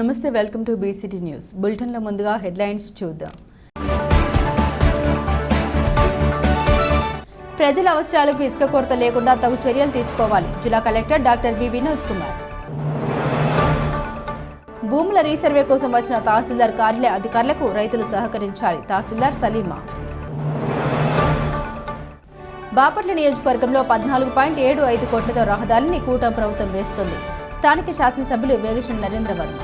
నమస్తే, welcome to BCT news. బులెటిన్లో ముందుగా హెడ్లైన్స్ చూద్దాం. ప్రజల అవసరాలకు ఇసుక కొరత లేకుండా తగు చర్యలు తీసుకోవాలి. జిల్లా collector doctor V Vinod Kumar. భూముల రీసర్వే కోసం వచ్చిన తహసీల్దార్ కార్యాలయ అధికారులకు రైతులు సహకరించాలి. తహసీల్దార్ సలీమా. బాపట్ల నియోజకవర్గంలో 14.75 కోట్లతో రహదారిని కూటమి ప్రభుత్వం వేస్తుంది. స్థానిక శాసనసభ్యులు వేగేశ్వర నరేంద్ర వర్మ.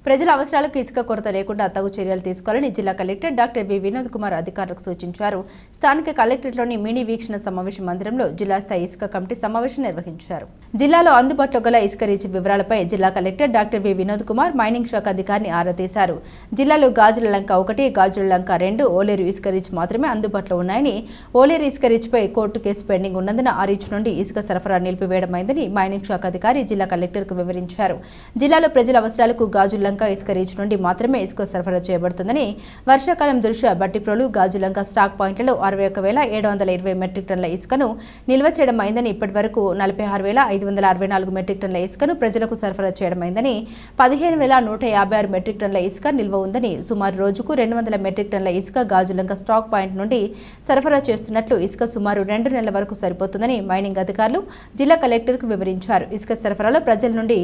ప్రజల అవసరాలకు ఇసుక కొరత లేకుండా తగు చర్యలు తీసుకోవాలని జిల్లా collector doctor V Vinod Kumar అధికారులకు సూచించారు. స్థానిక కలెక్టరేట్లోని మినీ వీక్షణ సమావేశ మందిరంలో జిల్లా స్థాయి ఇసుక కమిటీ సమావేశం నిర్వహించారు. జిల్లాలో అందుబాటులో గల ఇసుక రీచ్ వివరాలపై జిల్లా collector doctor V Vinod Kumar mining శాఖ అధికారిని ఆరా తీశారు. జిల్లాలో గాజుల లంక 1, గాజుల లంక 2, ఓలేరు ఇసుక రీచ్ మాత్రమే అందుబాటులో ఉన్నాయని, ఓలేరు ఇసుక రీచ్పై కోర్టు కేసు పెండింగ్ ఉన్నందున ఆ రీచ్ నుండి ఇసుక సరఫరా నిలిపివేయడమైందని మైనింగ్ శాఖ అధికారి జిల్లా కలెక్టర్కు వివరించారు. జిల్లాలో ప్రజల అవసరాలకు గాజుల లంక ఇసుక రీచ్ నుండి మాత్రమే ఇసుక సరఫరా చేయబడుతుందని, వర్షాకాలం దృష్ట్యా బట్టిప్రోలు గాజులంక స్టాక్ పాయింట్లలో 61,720 మెట్రిక్ టన్నుల ఇసుకను నిల్వ చేయడమైందని, ఇప్పటి వరకు 46,564 మెట్రిక్ టన్నుల ఇసుకను ప్రజలకు సరఫరా చేయడమైందని, 15,156 మెట్రిక్ టన్నుల ఇసుక నిల్వ ఉందని, సుమారు రోజుకు 200 మెట్రిక్ టన్నుల ఇసుక గాజులంక స్టాక్ పాయింట్ నుండి సరఫరా చేస్తున్నట్లు, ఇసుక సుమారు 2 నెలల వరకు సరిపోతుందని మైనింగ్ అధికారులు జిల్లా కలెక్టర్కు వివరించారు. ఇసుక సరఫరాలో ప్రజల నుండి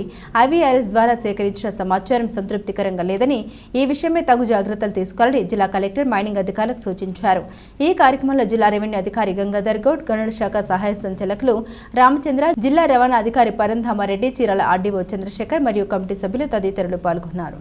ఐవీఆర్ఎస్ ద్వారా సేకరించిన సమాచారం సంతృప్తికరంగా లేదని, ఈ విషయమే తగు జాగ్రత్తలు తీసుకోవాలని జిల్లా కలెక్టర్ మైనింగ్ అధికారులకు సూచించారు. ఈ కార్యక్రమంలో జిల్లా రెవెన్యూ అధికారి గంగాధర్ గౌడ్, గనుల శాఖ సహాయ సంచాలకులు రామచంద్ర, జిల్లా రవాణా అధికారి పరంధామారెడ్డి, చీరాల ఆర్డీఓ చంద్రశేఖర్ మరియు కమిటీ సభ్యులు తదితరులు పాల్గొన్నారు.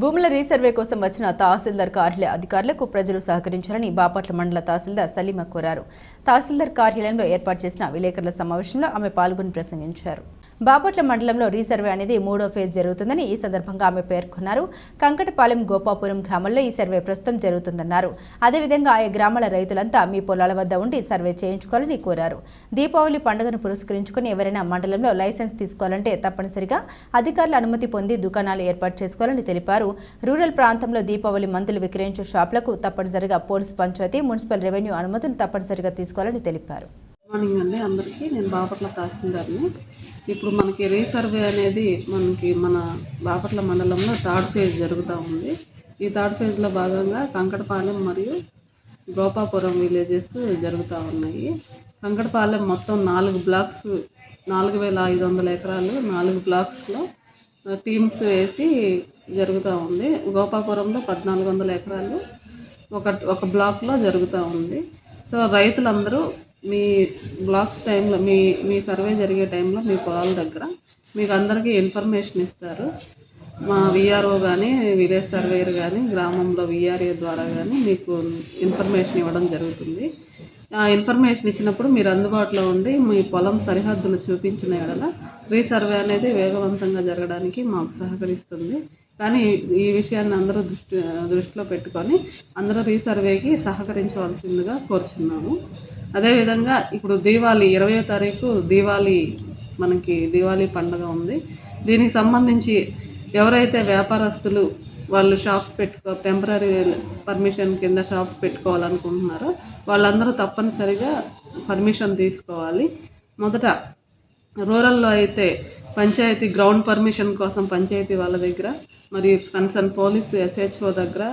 భూముల రీసర్వే కోసం వచ్చిన తహసీల్దార్ కార్యాలయ అధికారులకు ప్రజలు సహకరించాలని బాపట్ల మండల తహసీల్దార్ సలీమా కోరారు. తహసీల్దార్ కార్యాలయంలో ఏర్పాటు చేసిన విలేకరుల సమావేశంలో ఆమె పాల్గొని ప్రసంగించారు. బాపట్ల మండలంలో రీసర్వే అనేది 3వ ఫేజ్ జరుగుతుందని ఈ సందర్భంగా ఆమె పేర్కొన్నారు. కంకటపాలెం, గోపాపురం గ్రామాల్లో ఈ సర్వే ప్రస్తుతం జరుగుతుందన్నారు. అదేవిధంగా ఆయా గ్రామాల రైతులంతా మీ పొలాల వద్ద ఉండి సర్వే చేయించుకోవాలని కోరారు. దీపావళి పండుగను పురస్కరించుకుని ఎవరైనా మండలంలో లైసెన్స్ తీసుకోవాలంటే తప్పనిసరిగా అధికారుల అనుమతి పొంది దుకాణాలు ఏర్పాటు చేసుకోవాలని తెలిపారు. రూరల్ ప్రాంతంలో దీపావళి మందులు విక్రయించే షాపులకు తప్పనిసరిగా పోలీస్, పంచాయతీ, మున్సిపల్, రెవెన్యూ అనుమతులు తప్పనిసరిగా తీసుకోవాలని తెలిపారు. మార్నింగ్ అండి అందరికీ. నేను బాపట్ల తహసీల్దార్ని. ఇప్పుడు మనకి రీసర్వే అనేది మన బాపట్ల మండలంలో 3rd ఫేజ్ జరుగుతూ ఉంది. ఈ 3rd ఫేజ్లో భాగంగా కంకటపాలెం మరియు గోపాపురం విలేజెస్ జరుగుతూ ఉన్నాయి. కంకటపాలెం మొత్తం 4 బ్లాక్స్, 4,500 ఎకరాలు 4 బ్లాక్స్లో టీమ్స్ వేసి జరుగుతూ ఉంది. గోపాపురంలో 1,400 ఎకరాలు ఒక బ్లాక్లో జరుగుతూ ఉంది. సో రైతులందరూ మీ బ్లాక్స్ టైంలో మీ సర్వే జరిగే టైంలో మీ పొలాల దగ్గర మీకు అందరికీ ఇన్ఫర్మేషన్ ఇస్తారు. మా విఆర్ఓ కానీ, విలేజ్ సర్వేయర్ కానీ, గ్రామంలో విఆర్ఏ ద్వారా కానీ మీకు ఇన్ఫర్మేషన్ ఇవ్వడం జరుగుతుంది. ఆ ఇన్ఫర్మేషన్ ఇచ్చినప్పుడు మీరు అందుబాటులో ఉండి మీ పొలం సరిహద్దులు చూపించిన ఎడల రీసర్వే అనేది వేగవంతంగా జరగడానికి మాకు సహకరిస్తుంది. కానీ ఈ విషయాన్ని అందరూ దృష్టిలో పెట్టుకొని అందరూ రీసర్వేకి సహకరించవలసిందిగా కోరుచున్నాము. అదేవిధంగా ఇప్పుడు దీవాళి 20వ తారీఖు మనకి దీవాళి పండుగ ఉంది. దీనికి సంబంధించి ఎవరైతే వ్యాపారస్తులు వాళ్ళు షాప్స్ టెంపరీ పర్మిషన్ కింద షాప్స్ పెట్టుకోవాలనుకుంటున్నారో వాళ్ళందరూ తప్పనిసరిగా పర్మిషన్ తీసుకోవాలి. మొదట రూరల్లో అయితే పంచాయతీ గ్రౌండ్ పర్మిషన్ కోసం పంచాయతీ వాళ్ళ దగ్గర, మరియు కన్సర్న్ పోలీసు SHO దగ్గర,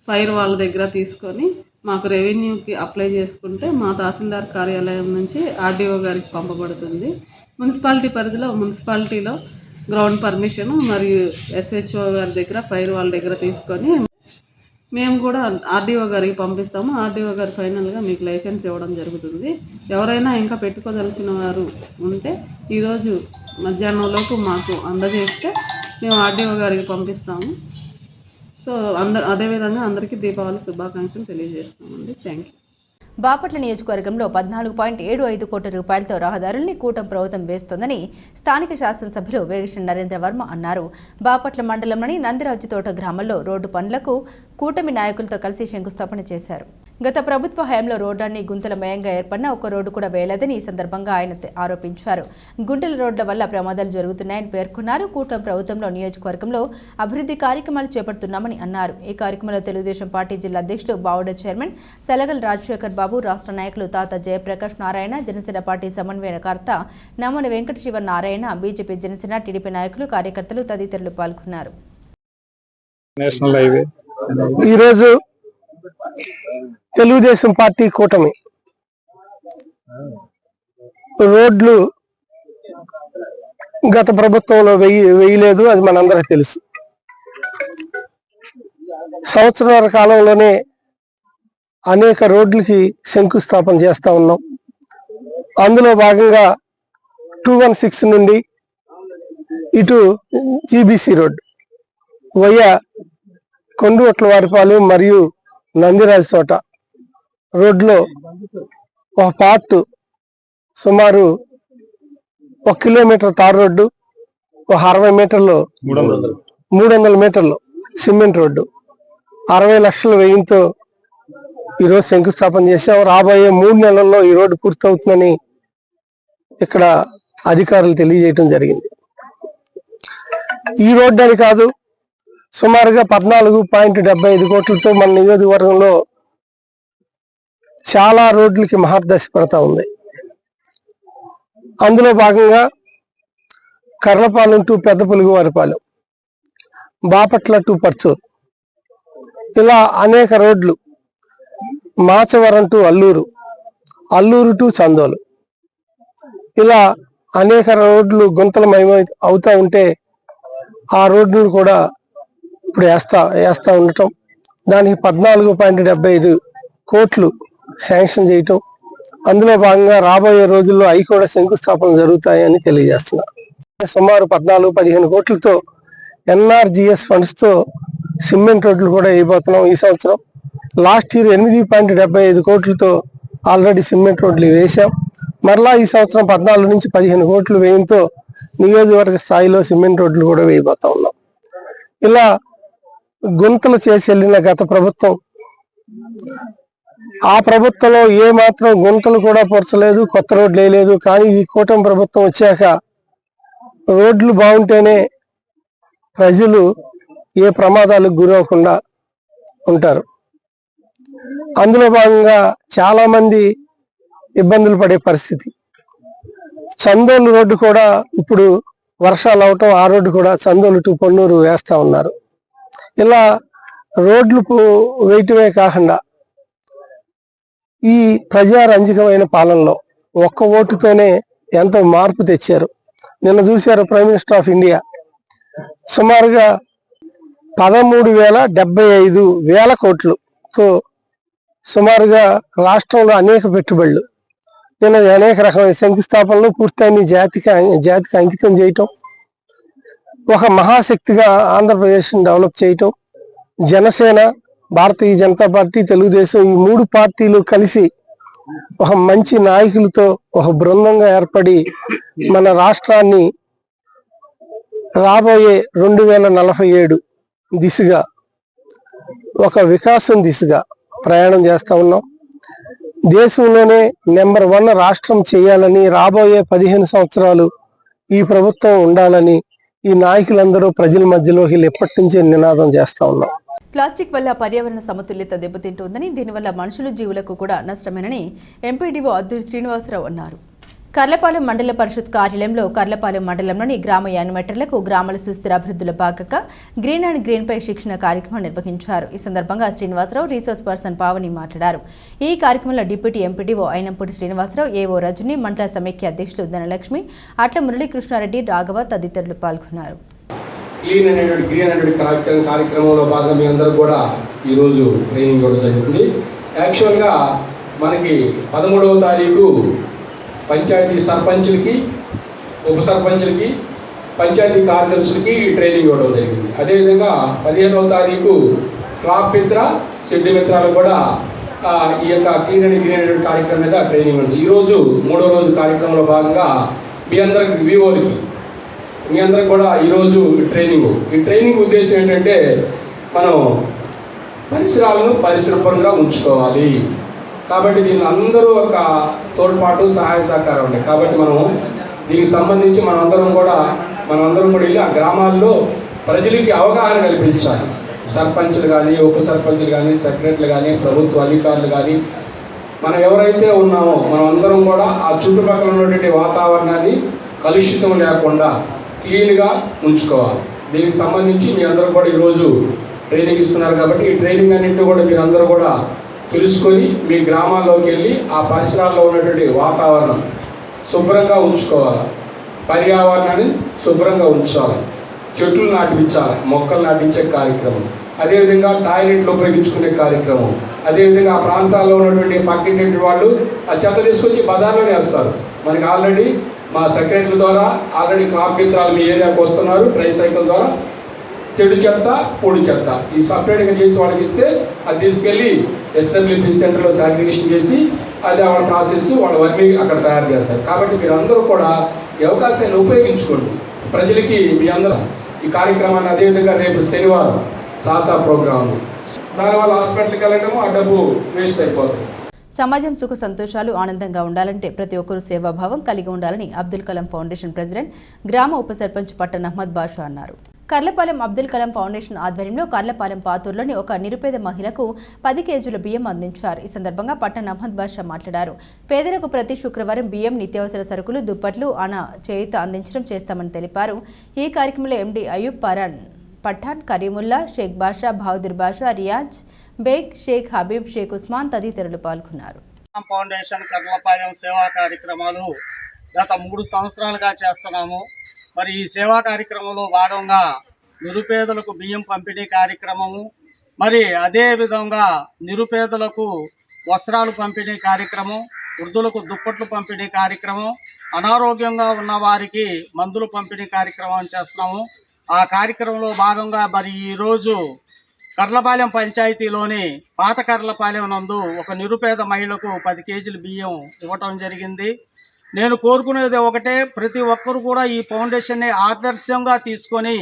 ఫైర్ వాళ్ళ దగ్గర తీసుకొని మాకు రెవెన్యూకి అప్లై చేసుకుంటే మా తహసీల్దార్ కార్యాలయం నుంచి ఆర్డీఓ గారికి పంపబడుతుంది. మున్సిపాలిటీ పరిధిలో మున్సిపాలిటీలో గ్రౌండ్ పర్మిషన్ మరియు SHO గారి దగ్గర, ఫైర్ వాళ్ళ దగ్గర తీసుకొని మేము కూడా ఆర్డీఓ గారికి పంపిస్తాము. ఆర్డీఓ గారు ఫైనల్గా మీకు లైసెన్స్ ఇవ్వడం జరుగుతుంది. ఎవరైనా ఇంకా పెట్టుకోదలిచిన వారు ఉంటే ఈరోజు మధ్యాహ్నంలోపు మాకు అందజేస్తే మేము ఆర్డీఓ గారికి పంపిస్తాము. సో అదేవిధంగా అందరికీ దీపావళి శుభాకాంక్షలు తెలియజేస్తామండి. Thank you. బాపట్ల నియోజకవర్గంలో 14.75 కోట్ల రూపాయలతో రహదారుల్ని కూటమి ప్రభుత్వం వేస్తోందని స్థానిక శాసనసభ్యులు వేగిరెడ్డి నరేంద్ర వర్మ అన్నారు. బాపట్ల మండలంలోని నందిరాజుతోట గ్రామంలో రోడ్డు పనులకు కూటమి నాయకులతో కలిసి శంకుస్థాపన చేశారు. గత ప్రభుత్వ హయాంలో రోడ్లన్నీ గుంతలమయంగా ఏర్పడిన ఒక రోడ్డు కూడా వేయలేదని ఈ సందర్భంగా ఆయన ఆరోపించారు. గుంటల రోడ్ల వల్ల ప్రమాదాలు జరుగుతున్నాయని పేర్కొన్నారు. కూటమి ప్రభుత్వంలో నియోజకవర్గంలో అభివృద్ధి కార్యక్రమాలు చేపడుతున్నామని అన్నారు. ఈ కార్యక్రమంలో తెలుగుదేశం పార్టీ జిల్లా అధ్యక్షుడు బావుడ చైర్మన్ సెలగల రాజశేఖర్ బాబు, రాష్ట్ర నాయకులు తాత జయప్రకాష్ నారాయణ, జనసేన పార్టీ సమన్వయకర్త నమ్మని వెంకట శివ నారాయణ, బీజేపీ, జనసేన, టీడీపీ నాయకులు, కార్యకర్తలు తదితరులు పాల్గొన్నారు. ఈరోజు తెలుగుదేశం పార్టీ కూటమి రోడ్లు గత ప్రభుత్వంలో వేయలేదు, అది మనందరికీ తెలుసు. సంవత్సరాల కాలంలోనే అనేక రోడ్లకి శంకుస్థాపన చేస్తా ఉన్నాం. అందులో భాగంగా 216 నుండి ఇటు జీబీసీ రోడ్ వయ్యా కొండవట్లవారిపాలెం మరియు నందిరాజు తోట రోడ్లో ఒక పార్ట్ సుమారు 1 కిలోమీటర్ తార్ రోడ్డు, ఒక 60 మీటర్లు 300 మీటర్లు సిమెంట్ రోడ్డు 60 లక్షల వ్యయంతో ఈరోజు శంకుస్థాపన చేశాం. రాబోయే 3 నెలల్లో ఈ రోడ్డు పూర్తవుతుందని ఇక్కడ అధికారులు తెలియజేయడం జరిగింది. ఈ రోడ్డు అని కాదు, సుమారుగా 14.75 కోట్లతో మన నియోజకవర్గంలో చాలా రోడ్లకి మహర్దశ పడతా ఉంది. అందులో భాగంగా కర్లపాలెం టు పెద్దపులుగువారిపాలెం, బాపట్ల టు పర్చూరు, ఇలా అనేక రోడ్లు, మాచవరం టు అల్లూరు, అల్లూరు టు చందోలు, ఇలా అనేక రోడ్లు గుంతలమయం అవుతా ఉంటే ఆ రోడ్లు కూడా ఇప్పుడు వేస్తా ఉండటం, దానికి 14.75 కోట్లు శాంక్షన్ చేయటం, అందులో భాగంగా రాబోయే రోజుల్లో అవి కూడా శంకుస్థాపన జరుగుతాయని తెలియజేస్తున్నా. సుమారు 14-15 కోట్లతో ఎన్ఆర్జిఎస్ ఫండ్స్ తో సిమెంట్ రోడ్లు కూడా వేయబోతున్నాం ఈ సంవత్సరం. లాస్ట్ ఇయర్ 8.75 కోట్లతో ఆల్రెడీ సిమెంట్ రోడ్లు వేసాం. మరలా ఈ సంవత్సరం 14 నుంచి 15 కోట్లు వ్యయంతో నియోజకవర్గ స్థాయిలో సిమెంట్ రోడ్లు కూడా వేయబోతా ఉన్నాం. ఇలా గుంతలు చేసి వెళ్ళిన గత ప్రభుత్వం, ఆ ప్రభుత్వంలో ఏ మాత్రం గుంతలు కూడా పొరచలేదు, కొత్త రోడ్లు వేయలేదు. కానీ ఈ కూటమి ప్రభుత్వం వచ్చాక రోడ్లు బాగుంటేనే ప్రజలు ఏ ప్రమాదాలకు గురవకుండా ఉంటారు. అందులో భాగంగా చాలా మంది ఇబ్బందులు పడే పరిస్థితి. చందోలు రోడ్డు కూడా ఇప్పుడు వర్షాలు అవటం, ఆ రోడ్డు కూడా చందోలు టు పొన్నూరు వేస్తా ఉన్నారు. ఇలా రోడ్లు వేయటమే కాకుండా ఈ ప్రజారంజకమైన పాలనలో ఒక్క ఓటుతోనే ఎంతో మార్పు తెచ్చారు. నిన్న చూశారు, ప్రైమ్ మినిస్టర్ ఆఫ్ ఇండియా సుమారుగా 13,075 కోట్లతో సుమారుగా రాష్ట్రంలో అనేక పెట్టుబడులు, నిన్న అనేక రకమైన శంకుస్థాపనలు పూర్తయిన జాతికి అంకితం చేయటం, ఒక మహాశక్తిగా ఆంధ్రప్రదేశ్ డెవలప్ చేయటం, జనసేన, భారతీయ జనతా పార్టీ, తెలుగుదేశం ఈ 3 పార్టీలు కలిసి ఒక మంచి నాయకులతో ఒక బృందంగా ఏర్పడి మన రాష్ట్రాన్ని రాబోయే 2047 దిశగా ఒక వికాసం దిశగా ప్రయాణం చేస్తా ఉన్నాం. దేశంలోనే నెంబర్ 1 రాష్ట్రం చేయాలని, రాబోయే 15 సంవత్సరాలు ఈ ప్రభుత్వం ఉండాలని ఈ నాయకులందరూ ప్రజల మధ్యలోకి ఎప్పటి నుంచే నినాదం చేస్తా ఉన్నాం. ప్లాస్టిక్ వల్ల పర్యావరణ సమతుల్యత దెబ్బతింటోందని, దీనివల్ల మనుషులు, జీవులకు కూడా నష్టమేనని ఎంపీడీఓ అద్దూరి శ్రీనివాసరావు అన్నారు. కర్లపాలెం మండల పరిషత్ కార్యాలయంలో కర్లపాలెం మండలంలోని గ్రామ యానిమేటర్లకు గ్రామాల సుస్థిర అభివృద్ధిలో భాగంగా గ్రీన్ అండ్ గ్రీన్ పై శిక్షణ కార్యక్రమం నిర్వహించారు. ఈ సందర్భంగా శ్రీనివాసరావు, రీసోర్స్ పర్సన్ పావని మాట్లాడారు. ఈ కార్యక్రమంలో deputy MPDO Ayinampudi Srinivasarao, AO Rajani, మండల సమైక్య అధ్యక్షులు ధనలక్ష్మి, అట్ల మురళీకృష్ణారెడ్డి, రాఘవ తదితరులు పాల్గొన్నారు. గ్రీన్ అనేటువంటి కార్యక్రమంలో భాగంగా మీ అందరూ కూడా ఈరోజు ట్రైనింగ్ ఇవ్వడం జరుగుతుంది. యాక్చువల్గా మనకి 13వ తారీఖు పంచాయతీ సర్పంచులకి, ఉప సర్పంచులకి, పంచాయతీ కార్యదర్శులకి ట్రైనింగ్ ఇవ్వడం జరిగింది. అదేవిధంగా 15వ తారీఖు క్లాప్ మిత్ర, సిడ్డి మిత్రాలు కూడా ఈ యొక్క క్లీన్ అండ్ గ్రీన్ అనేటువంటి కార్యక్రమం మీద ట్రైనింగ్ ఉంటుంది. ఈరోజు 3వ రోజు కార్యక్రమంలో భాగంగా మీ అందరికి కూడా ఈరోజు ఈ ట్రైనింగ్ ఉద్దేశం ఏంటంటే మనం పరిసరాలను పరిశుభ్రంగా ఉంచుకోవాలి. కాబట్టి దీని అందరూ ఒక తోడ్పాటు సహాయ సహకారం ఉన్నాయి. కాబట్టి మనం దీనికి సంబంధించి మనందరం కూడా వెళ్ళి ఆ గ్రామాల్లో ప్రజలకి అవగాహన కల్పించాలి. సర్పంచులు కానీ, ఉప సర్పంచులు కానీ, సెక్రటరీలు కానీ, ప్రభుత్వ అధికారులు కానీ, మనం ఎవరైతే ఉన్నామో మనం అందరం కూడా ఆ చుట్టుపక్కల ఉన్నటువంటి వాతావరణాన్ని కలుషితం లేకుండా క్లీన్గా ఉంచుకోవాలి. దీనికి సంబంధించి మీ అందరూ కూడా ఈరోజు ట్రైనింగ్ ఇస్తున్నారు. కాబట్టి ఈ ట్రైనింగ్ అన్నింటినీ కూడా మీరు అందరూ కూడా తెలుసుకొని మీ గ్రామాల్లోకి వెళ్ళి ఆ పరిసరాల్లో ఉన్నటువంటి వాతావరణం శుభ్రంగా ఉంచుకోవాలి, పర్యావరణాన్ని శుభ్రంగా ఉంచాలి, చెట్లు నాటించాలి, మొక్కలు నాటించే కార్యక్రమం, అదేవిధంగా టాయిలెట్లు ఉపయోగించుకునే కార్యక్రమం, అదేవిధంగా ఆ ప్రాంతాల్లో ఉన్నటువంటి పక్కింటి వాళ్ళు ఆ చెత్త తీసుకొచ్చి బజార్లోనే వేస్తారు. మనకి ఆల్రెడీ మా సెక్రటరీ ద్వారా ఆల్రెడీ క్రాప్ మిత్రాలు మీ ఏరియాకి వస్తున్నారు. ట్రైసైకిల్ ద్వారా చెడు చెత్త, పొడి చెత్త ఈ సపరేట్గా చేసి వాళ్ళకి ఇస్తే అది తీసుకెళ్ళి SWP సెంటర్లో శానిటేషన్ చేసి అది వాళ్ళ ప్రాసెస్ వాళ్ళ వర్మి అక్కడ తయారు చేస్తారు. కాబట్టి మీరు అందరూ కూడా ఈ అవకాశాన్ని ఉపయోగించుకోండి. ప్రజలకి మీ అందరూ ఈ కార్యక్రమాన్ని, అదేవిధంగా రేపు శనివారం సాసా ప్రోగ్రాము, దానివల్ల హాస్పిటల్కి వెళ్ళడము ఆ డబ్బు వేస్ట్ అయిపోతుంది. సమాజం సుఖ సంతోషాలు ఆనందంగా ఉండాలంటే ప్రతి ఒక్కరూ సేవాభావం కలిగి ఉండాలని అబ్దుల్ కలాం ఫౌండేషన్ ప్రెసిడెంట్, గ్రామ ఉప సర్పంచ్ పట్టణ అహ్మద్ బాషా అన్నారు. కర్లపాలెం అబ్దుల్ కలాం ఫౌండేషన్ ఆధ్వర్యంలో కర్లపాలెం పాతూరులోని ఒక నిరుపేద మహిళకు 10 కేజీల బియ్యం అందించారు. ఈ సందర్భంగా పట్టణ అహ్మద్ బాషా మాట్లాడారు. పేదలకు ప్రతి శుక్రవారం బియ్యం, నిత్యావసర సరుకులు, దుప్పట్లు, చేయూత అందించడం చేస్తామని తెలిపారు. ఈ కార్యక్రమంలో ఎండి అయూబ్ పఠాన్, కరీముల్లా, షేక్ బాషా, బహదూర్ బాషా, రియాజ్ బేగ్, షేక్ హబీబ్, షేక్ ఉస్మాన్ తదితరులు పాల్గొన్నారు. ఫౌండేషన్ కర్లపాలెం సేవా కార్యక్రమాలు గత 3 సంవత్సరాలుగా చేస్తున్నాము. మరి ఈ సేవా కార్యక్రమంలో భాగంగా నిరుపేదలకు బియ్యం పంపిణీ కార్యక్రమము, మరి అదే విధంగా నిరుపేదలకు వస్త్రాలు పంపిణీ కార్యక్రమం, వృద్ధులకు దుప్పట్లు పంపిణీ కార్యక్రమం, అనారోగ్యంగా ఉన్న వారికి మందులు పంపిణీ కార్యక్రమం చేస్తున్నాము. ఆ కార్యక్రమంలో భాగంగా మరి ఈరోజు కర్లపాలెం పంచాయతీలోని పాత కర్లపాలెం నందు ఒక నిరుపేద మహిళకు 10 కేజీల బియ్యం ఇవ్వటం జరిగింది. నేను కోరుకునేది ఒకటే, ప్రతి ఒక్కరు కూడా ఈ ఫౌండేషన్ని ఆదర్శంగా తీసుకొని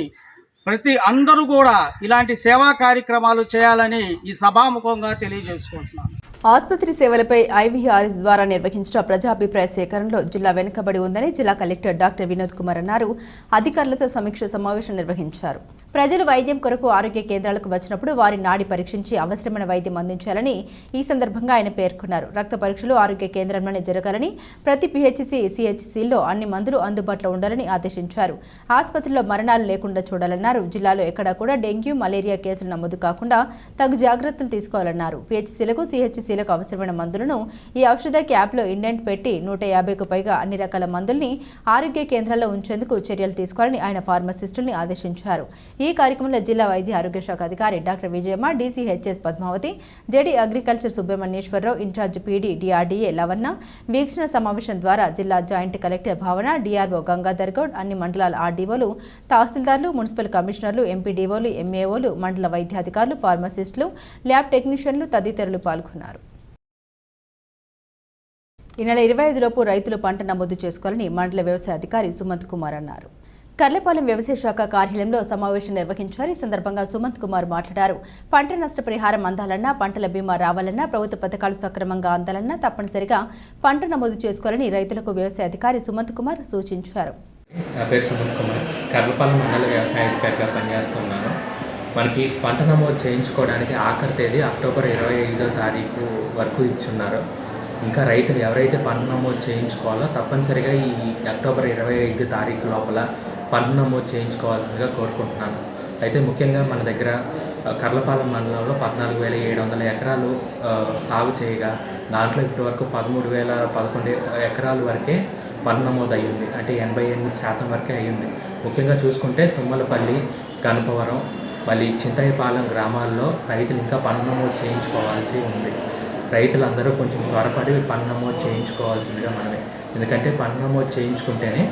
అందరూ కూడా ఇలాంటి సేవా కార్యక్రమాలు చేయాలని ఈ సభాముఖంగా తెలియజేసుకుంటున్నాను. ఆసుపత్రి సేవలపై IVRS ద్వారా నిర్వహించిన ప్రజాభిప్రాయ సేకరణలో జిల్లా వెనుకబడి ఉందని జిల్లా కలెక్టర్ డాక్టర్ వినోద్ కుమార్ అన్నారు. అధికారులతో సమీక్ష సమావేశం నిర్వహించారు. ప్రజలు వైద్యం కొరకు ఆరోగ్య కేంద్రాలకు వచ్చినప్పుడు వారి నాడి పరీక్షించి అవసరమైన వైద్యం అందించాలని ఈ సందర్భంగా ఆయన పేర్కొన్నారు. రక్త పరీక్షలు ఆరోగ్య కేంద్రంలోనే జరగాలని, ప్రతి PHC, CHCల్లో అన్ని మందులు అందుబాటులో ఉండాలని ఆదేశించారు. ఆసుపత్రిలో మరణాలు లేకుండా చూడాలన్నారు. జిల్లాలో ఎక్కడా కూడా డెంగ్యూ, మలేరియా కేసులు నమోదు కాకుండా తగు జాగ్రత్తలు తీసుకోవాలన్నారు. PHCలకు, CHCలకు అవసరమైన మందులను ఈ ఔషధ క్యాప్లో ఇండెంట్ పెట్టి 150కు పైగా అన్ని రకాల మందుల్ని ఆరోగ్య కేంద్రాల్లో ఉంచేందుకు చర్యలు తీసుకోవాలని ఆయన ఫార్మసిస్టుల్ని ఆదేశించారు. ఈ కార్యక్రమంలో జిల్లా వైద్య ఆరోగ్య శాఖ అధికారి doctor Vijayamma, DCHS Padmavathi, JD agriculture Subrahmanyeswararao, incharge PD DRDA Lavanna, వీక్షణ సమావేశం ద్వారా జిల్లా joint collector Bhavana, DRO Gangadhar Goud, అన్ని మండలాల RDOలు, తహసీల్దార్లు, మున్సిపల్ కమిషనర్లు, MPDOలు, MAOలు, మండల వైద్యాధికారులు, ఫార్మసిస్టులు, ల్యాబ్ టెక్నీషియన్లు తదితరులు పాల్గొన్నారు. ఈ నెల 25లోపు రైతులు పంట నమోదు చేసుకోవాలని మండల వ్యవసాయ అధికారి సుమంత్ కుమార్ అన్నారు. కర్లపాలెం వ్యవసాయ శాఖ కార్యాలయంలో సమావేశం నిర్వహించారు. ఈ సందర్భంగా సుమంత్ కుమార్ మాట్లాడారు. పంట నష్ట పరిహారం అందాలన్నా, పంటల బీమా రావాలన్నా, ప్రభుత్వ పథకాలు సక్రమంగా అందాలన్నా తప్పనిసరిగా పంట నమోదు చేసుకోవాలని రైతులకు వ్యవసాయ అధికారి సుమంత్ కుమార్ సూచించారు. నా పేరు సుమంత్ కుమార్, కర్లపాలెం మండల వ్యవసాయ అధికారిగా పనిచేస్తున్నాను. మనకి పంట నమోదు చేయించుకోవడానికి ఆఖరి తేదీ అక్టోబర్ 25వ తారీఖు వరకు ఇచ్చున్నారు. ఇంకా రైతులు ఎవరైతే పంట నమోదు చేయించుకోవాలో తప్పనిసరిగా ఈ అక్టోబర్ 25 తారీఖు లోపల పంట నమోదు చేయించుకోవాల్సిందిగా కోరుకుంటున్నాను. అయితే ముఖ్యంగా మన దగ్గర కర్లపాలెం మండలంలో 14,700 ఎకరాలు సాగు చేయగా దాంట్లో ఇప్పటివరకు 13,011 ఎకరాల వరకే పంట నమోదు అయ్యింది. అంటే 88% వరకే అయ్యింది. ముఖ్యంగా చూసుకుంటే తుమ్మలపల్లి, గణపవరం, మళ్ళీ చింతయ్యపాలెం గ్రామాల్లో రైతులు ఇంకా పంట నమోదు చేయించుకోవాల్సి ఉంది. రైతులందరూ కొంచెం త్వరపడి పంట నమోదు చేయించుకోవాల్సిందిగా మనమే. ఎందుకంటే పంట నమోదు చేయించుకుంటేనే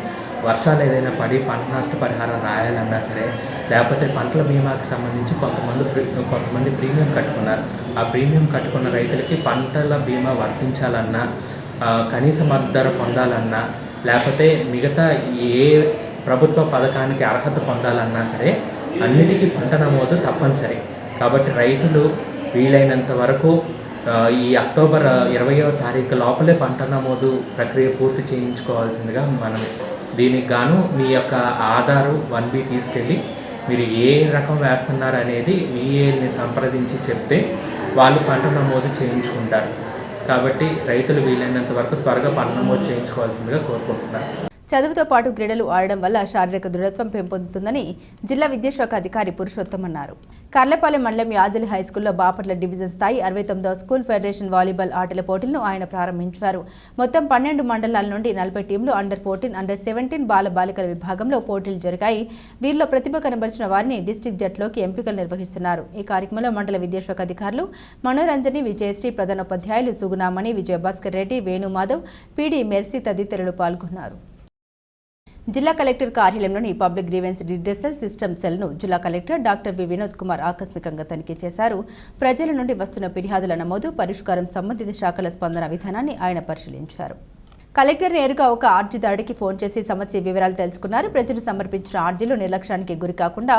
వర్షాలు ఏదైనా పడి పంట నష్ట పరిహారం రాయాలన్నా సరే, లేకపోతే పంటల బీమాకి సంబంధించి కొంతమంది ప్రీమియం కట్టుకున్నారు. ఆ ప్రీమియం కట్టుకున్న రైతులకి పంటల బీమా వర్తించాలన్నా, కనీస మద్దతు ధర పొందాలన్నా, లేకపోతే మిగతా ఏ ప్రభుత్వ పథకానికి అర్హత పొందాలన్నా సరే అన్నిటికీ పంట నమోదు తప్పనిసరి. కాబట్టి రైతులు వీలైనంత వరకు ఈ అక్టోబర్ 20వ తారీఖు లోపలే పంట నమోదు ప్రక్రియ పూర్తి చేయించుకోవాల్సిందిగా మనం. దీనికి గాను మీ యొక్క ఆధారు 1B తీసుకెళ్ళి మీరు ఏ రకం వేస్తున్నారు అనేది VAల్ని సంప్రదించి చెప్తే వాళ్ళు పంట నమోదు చేయించుకుంటారు. కాబట్టి రైతులు వీలైనంత వరకు త్వరగా పంట నమోదు చేయించుకోవాల్సిందిగా కోరుకుంటున్నారు. చదువుతో పాటు క్రీడలు ఆడడం వల్ల శారీరక దృఢత్వం పెంపొందుతుందని జిల్లా విద్యాశాఖ అధికారి పురుషోత్తం అన్నారు. కర్లపాలెం మండలం యాజలి హైస్కూల్లో బాపట్ల డివిజన్ స్థాయి 69వ స్కూల్ ఫెడరేషన్ వాలీబాల్ ఆటల పోటీలను ఆయన ప్రారంభించారు. మొత్తం 12 మండలాల నుండి 40 టీంలు అండర్-14, అండర్-17 బాలబాలికల విభాగంలో పోటీలు జరిగాయి. వీరిలో ప్రతిభ కనబరిచిన వారిని డిస్టిక్ జట్లోకి ఎంపికలు నిర్వహిస్తున్నారు. ఈ కార్యక్రమంలో మండల విద్యాశాఖ అధికారులు మనోరంజని, విజయశ్రీ, ప్రధానోపాధ్యాయులు సుగుణామణి, విజయభాస్కర్ రెడ్డి, వేణుమాధవ్, పీడీ మెర్సీ తదితరులు పాల్గొన్నారు. జిల్లా కలెక్టర్ కార్యాలయంలోని పబ్లిక్ గ్రీవెన్స్ రిడ్రెసల్ సిస్టమ్ సెల్ను జిల్లా collector doctor V Vinod Kumar ఆకస్మికంగా తనిఖీ చేశారు. ప్రజల నుండి వస్తున్న ఫిర్యాదుల నమోదు, పరిష్కారం, సంబంధిత శాఖల స్పందన విధానాన్ని ఆయన పరిశీలించారు. కలెక్టర్ నేరుగా ఒక అర్జీదారుడికి ఫోన్ చేసి సమస్య వివరాలు తెలుసుకున్నారు. ప్రజలు సమర్పించిన అర్జీలు నిర్లక్ష్యానికి గురి కాకుండా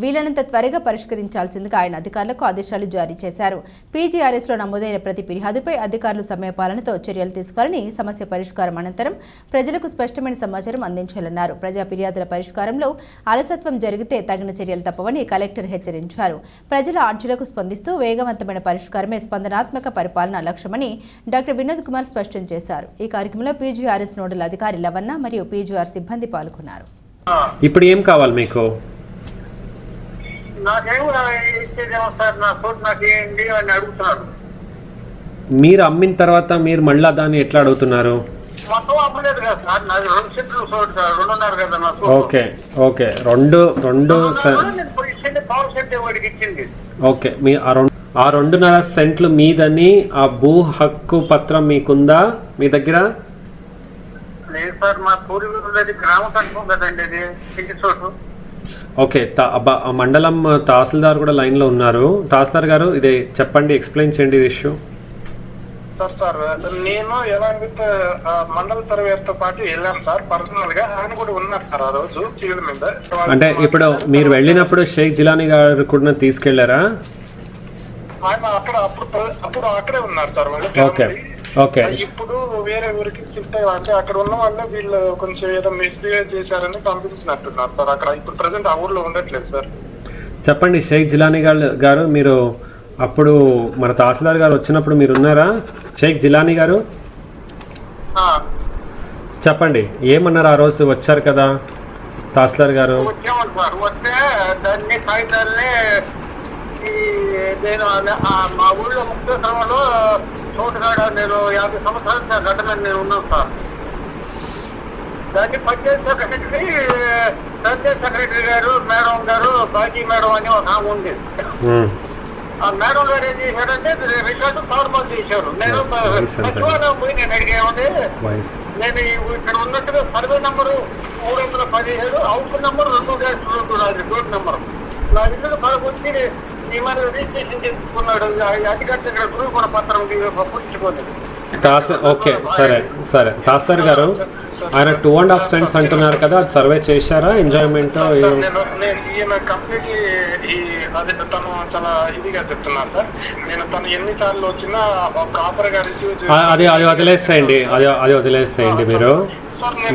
వీలైనంత త్వరగా పరిష్కరించాల్సిందిగా ఆయన అధికారులకు ఆదేశాలు జారీ చేశారు. PGRSలో నమోదైన ప్రతి ఫిర్యాదుపై అధికారులు సమయపాలనతో చర్యలు తీసుకోవాలని, సమస్య పరిష్కారం అనంతరం ప్రజలకు స్పష్టమైన సమాచారం అందించాలన్నారు. ప్రజా ఫిర్యాదుల పరిష్కారంలో అలసత్వం జరిగితే తగిన చర్యలు తప్పవని కలెక్టర్ హెచ్చరించారు. ప్రజల అర్జీలకు స్పందిస్తూ వేగవంతమైన పరిష్కారమే స్పందనాత్మక పరిపాలన లక్ష్యమని డాక్టర్ వినోద్ కుమార్ స్పష్టం చేశారు. ఈ కార్యక్రమంలో PGRS నోడల్ అధికారి లవన్న మరియు PGR సిబ్బంది పాల్గొన్నారు. ఇప్పుడు ఏం కావాలి మీకు? మీరు అమ్మిన తర్వాత మీరు మళ్ళా దాన్ని ఎట్లా అడుగుతున్నారు? ఓకే ఓకే రెండు ఓకే మీ ఆ 2.5 సెంట్లు మీదని ఆ భూ హక్కు పత్రం మీకుందా మీ దగ్గర? ఓకే, మండలం తహసీల్దార్ కూడా లైన్ లో ఉన్నారు. తహసీల్దార్ గారు ఇది చెప్పండి, ఎక్స్ప్లెయిన్ చేయండి ఇది ఇష్యూ. సార్ నేను ఎలాంటి మండల సర్వేతో పాటు వెళ్ళాను సార్, పర్సనల్ గా. ఆయన కూడా ఉన్నారు సార్ ఆ రోజు ఫీల్డ్ మీద. అంటే ఇప్పుడు మీరు వెళ్ళినప్పుడు షేక్ జిలానీ గారు కూడా తీసుకెళ్లారా? ఆయన అప్పుడు అక్కడే ఉన్నారు సార్ వాళ్ళు. Okay okay. ఇప్పుడు వేరే ఊరికి షిఫ్ట్ అయ్యి అక్కడ ఉన్న వాళ్ళే వీళ్ళు కొంచెం ఏదో మిస్బిహేవ్ చేశారని పంపించినట్టున్నారు సార్. అక్కడ ఇప్పుడు ప్రెసెంట్ ఆ ఊర్లో ఉండట్లేదు సార్. చెప్పండి షేక్ జిలానీ గారు, మీరు అప్పుడు మన తహసీల్దార్ గారు వచ్చినప్పుడు మీరు ఉన్నారా? షేక్ జిలానీ గారు చెప్పండి, ఏమన్నారు ఆ రోజు? వచ్చారు కదా తహసీల్దార్ గారు? వచ్చాము సార్. వస్తే దాన్ని కాగితాలనే నేను మా ఊళ్ళో ముక్తేశ్వరంలో తోటగాడ నేను 50 సంవత్సరాల గడ్డ మీద నేను ఉన్నాను సార్. దాన్ని పంచాయత్ సెక్రటరీ గారు, మేడం గారు, బాజీ మేడం అని ఒక ఆమె ఉంది. ఆ మేడం గారు ఏం చేశారంటే రికార్డు ఫార్మల్ చేశారు. నేను సచివాలయం పోయి నేను అడిగామండి, నేను ఇక్కడ ఉన్నట్టుగా survey number 317, house number 2-2 door number నా ఇల్లు కనుకొచ్చి ఈ మరి రిజిస్ట్రేషన్ చేసుకున్నాడు. అధికారి దగ్గర గురువు కూడా పత్రం పుచ్చుకోలేదు. ఓకే సరే సరే. తహసీల్దార్ గారు ఆయన 2.5 సెంట్స్ అంటున్నారు కదా, అది సర్వే చేశారా? ఎంజాయ్మెంట్ కంప్లీట్ తను చాలా ఇదిగా చెప్తున్నారు సార్. నేను తను ఎన్నిసార్లు వచ్చినా ప్రాపర్ గా అది వదిలేసేయండి, అది వదిలేసేయండి మీరు.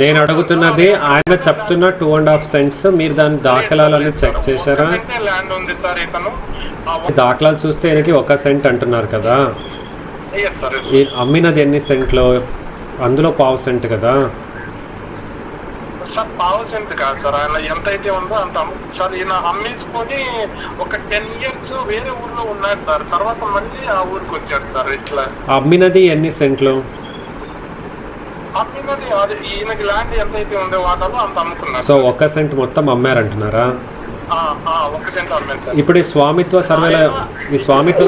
నేను అడుగుతున్నది ఆయన చెప్తున్న 2.5 సెంట్స్, మీరు దాని దాఖలాలను చెక్ చేశారా? ల్యాండ్ ఉంది సార్. ఇతను దాఖలాలు చూస్తే ఆయనకి 1 సెంట్ అంటున్నారు కదా. అమ్మినది ఎన్ని సెంట్లు? అందులో 1/2 సెంట్ కదా సార్. 1/2 సెంట్ కాదు సార్, ఆయన ఎంత అయితే ఉందో అంత సార్. ఈయన అమ్మేసుకొని ఒక 10 years వేరే ఊర్లో ఉన్నాడు సార్. తర్వాత మళ్ళీ ఆ ఊరికి వచ్చాడు సార్. ఇట్లా అమ్మినది ఎన్ని సెంట్లు? అమ్మినది ఈయనకి ల్యాండ్ ఎంత అయితే ఉందో వాటాలో అంత అమ్ముకున్నారు. సో 1 సెంట్ మొత్తం అమ్మారంటున్నారా? 1 సెంట్ అమ్మారు సార్. ఇప్పుడు ఈ స్వామిత్వ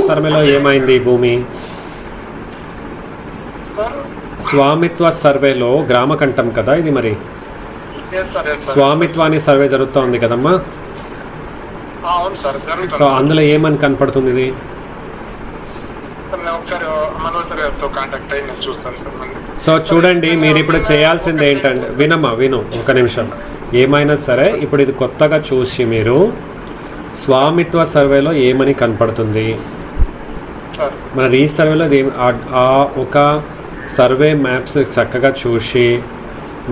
సర్వేలో ఏమైంది ఈ భూమి? స్వామిత్వ సర్వేలో గ్రామ కంఠం కదా ఇది. మరి ఎస్ సార్ ఎస్ సార్ స్వామిత్వాన్ని సర్వే జరుగుతోంది కదమ్మా. అవును సార్ సో జరుగుతుంది. అందులో ఏమని కనపడుతుంది ఇది? సార్ నేను ఒకసారి మనోజ్ గారితో కాంటాక్ట్ అయ్యి నేను చూస్తాను సార్ మళ్ళీ. సో చూడండి, మీరు ఇప్పుడు చేయాల్సింది ఏంటంటే, విను ఒక నిమిషం. ఏమైనా సరే ఇప్పుడు ఇది కొత్తగా చూసి మీరు స్వామిత్వ సర్వేలో ఏమని కనపడుతుంది, సార్ మన రీసర్వేలో ఆ ఒక సర్వే మ్యాప్స్ చక్కగా చూసి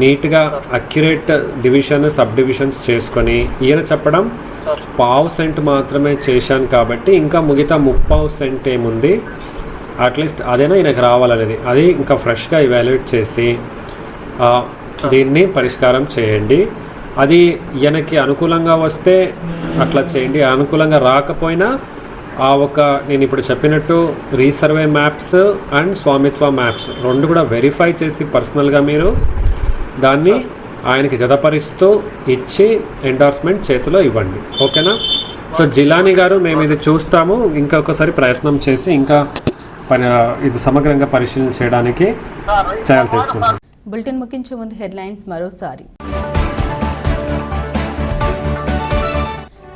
నీట్గా అక్యురేట్ డివిజన్ సబ్ డివిజన్స్ చేసుకొని, ఈయన చెప్పడం 0.5% మాత్రమే చేశాను కాబట్టి ఇంకా మిగతా 30% ఏముంది, అట్లీస్ట్ అదైనా ఈయనకు రావాలనేది, అది ఇంకా ఫ్రెష్గా ఇవాల్యుయేట్ చేసి దీన్ని పరిష్కారం చేయండి. అది ఈయనకి అనుకూలంగా వస్తే అట్లా చేయండి, అనుకూలంగా రాకపోయినా నేను ఇప్పుడు చెప్పినట్టు resurvey maps and Swamitva maps రెండు కూడా వెరిఫై చేసి పర్సనల్గా మీరు దాన్ని ఆయనకి జతపరుస్తూ ఇచ్చి ఎండార్స్మెంట్ చేతిలో ఇవ్వండి. ఓకేనా? సో జిలానీ గారు, మేము ఇది చూస్తాము, ఇంకొకసారి ప్రయత్నం చేసి ఇంకా ఇది సమగ్రంగా పరిశీలన చేయడానికి చర్యలు తీసుకుంటాం. బులెటిన్ ముగించే ముందు హెడ్లైన్స్ మరోసారి.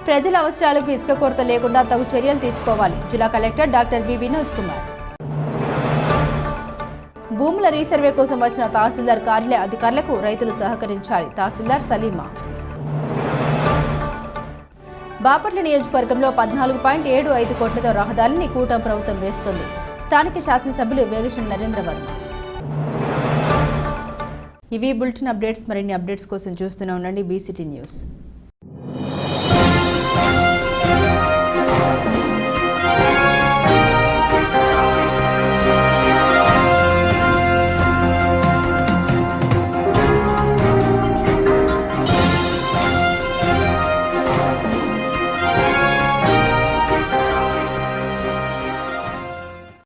ప్రజల అవసరాలకు ఇసుక కొరత లేకుండా తగు చర్యలు తీసుకోవాలి. జిల్లా collector doctor V Vinod Kumar. భూముల రీసర్వే కోసం వచ్చిన తహసీల్దార్ కార్యాలయ అధికారులకు రైతులు సహకరించాలి. తహసీల్దార్ సలీమా. బాపట్ల నియోజకవర్గంలో 14.75 కోట్లతో రహదారిని కూటమి ప్రభుత్వం వేస్తోంది. స్థానిక శాసనసభ్యులు వేగేశ్వర నరేంద్ర వర్మ. ఇవి బులెటిన్ అప్డేట్స్. మరిన్ని అప్డేట్స్ కోసం చూస్తూనే ఉండండి BCT న్యూస్.